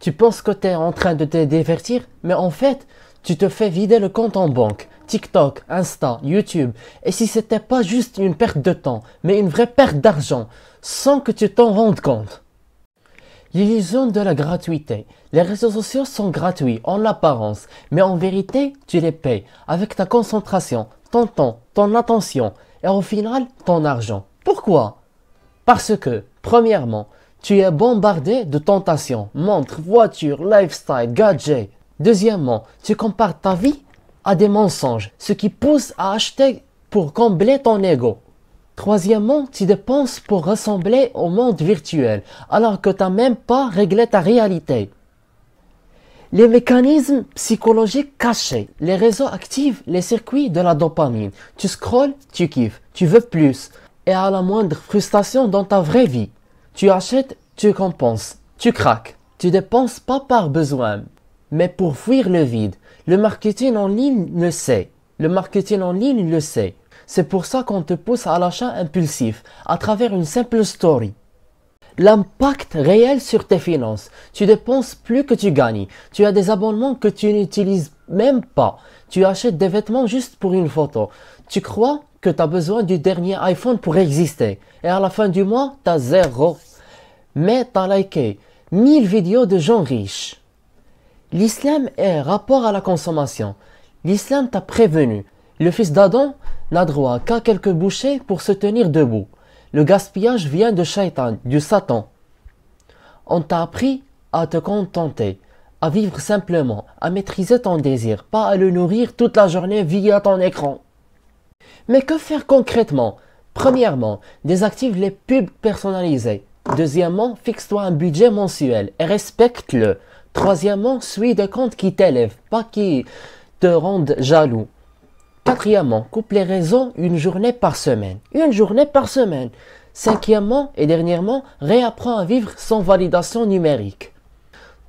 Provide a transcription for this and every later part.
Tu penses que tu es en train de te divertir, mais en fait, tu te fais vider le compte en banque. TikTok, Insta, YouTube. Et si c'était pas juste une perte de temps, mais une vraie perte d'argent, sans que tu t'en rendes compte. L'illusion de la gratuité. Les réseaux sociaux sont gratuits en apparence, mais en vérité, tu les payes avec ta concentration, ton temps, ton attention et au final, ton argent. Pourquoi? Parce que, premièrement, tu es bombardé de tentations, montres, voitures, lifestyle, gadgets. Deuxièmement, tu compares ta vie à des mensonges, ce qui pousse à acheter pour combler ton ego. Troisièmement, tu dépenses pour ressembler au monde virtuel, alors que tu n'as même pas réglé ta réalité. Les mécanismes psychologiques cachés, les réseaux activent les circuits de la dopamine. Tu scrolles, tu kiffes, tu veux plus. Et à la moindre frustration dans ta vraie vie, tu achètes, tu compenses, tu craques. Tu dépenses pas par besoin, mais pour fuir le vide. Le marketing en ligne le sait. Le marketing en ligne le sait. C'est pour ça qu'on te pousse à l'achat impulsif, à travers une simple story. L'impact réel sur tes finances. Tu dépenses plus que tu gagnes. Tu as des abonnements que tu n'utilises même pas. Tu achètes des vêtements juste pour une photo. Tu crois que tu as besoin du dernier iPhone pour exister. Et à la fin du mois, tu as zéro. Mais tu as liké 1000 vidéos de gens riches. L'islam est rapport à la consommation. L'islam t'a prévenu. Le fils d'Adam n'a droit qu'à quelques bouchées pour se tenir debout. Le gaspillage vient de Shaitan, du Satan. On t'a appris à te contenter, à vivre simplement, à maîtriser ton désir, pas à le nourrir toute la journée via ton écran. Mais que faire concrètement? Premièrement, désactive les pubs personnalisées. Deuxièmement, fixe-toi un budget mensuel et respecte-le. Troisièmement, suis des comptes qui t'élèvent, pas qui te rendent jaloux. Quatrièmement, coupe les réseaux une journée par semaine. Une journée par semaine. Cinquièmement et dernièrement, réapprends à vivre sans validation numérique.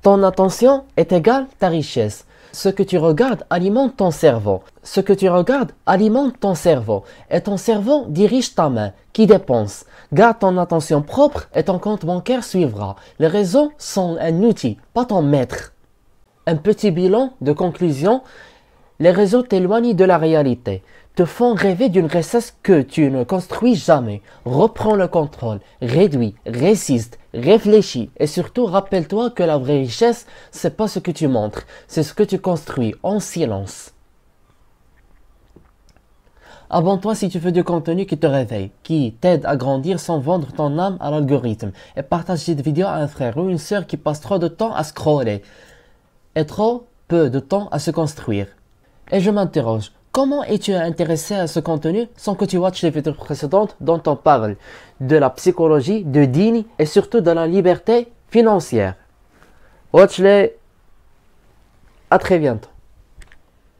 Ton attention est égale ta richesse. Ce que tu regardes alimente ton cerveau. Ce que tu regardes alimente ton cerveau. Et ton cerveau dirige ta main, qui dépense. Garde ton attention propre et ton compte bancaire suivra. Les réseaux sont un outil, pas ton maître. Un petit bilan de conclusion. Les réseaux t'éloignent de la réalité, te font rêver d'une richesse que tu ne construis jamais. Reprends le contrôle, réduis, résiste, réfléchis et surtout rappelle-toi que la vraie richesse, c'est pas ce que tu montres, c'est ce que tu construis en silence. Abonne-toi si tu veux du contenu qui te réveille, qui t'aide à grandir sans vendre ton âme à l'algorithme et partage cette vidéo à un frère ou une sœur qui passe trop de temps à scroller et trop peu de temps à se construire. Et je m'interroge, comment es-tu intéressé à ce contenu sans que tu watches les vidéos précédentes dont on parle de la psychologie, de dîner et surtout de la liberté financière? Watch-les, à très bientôt.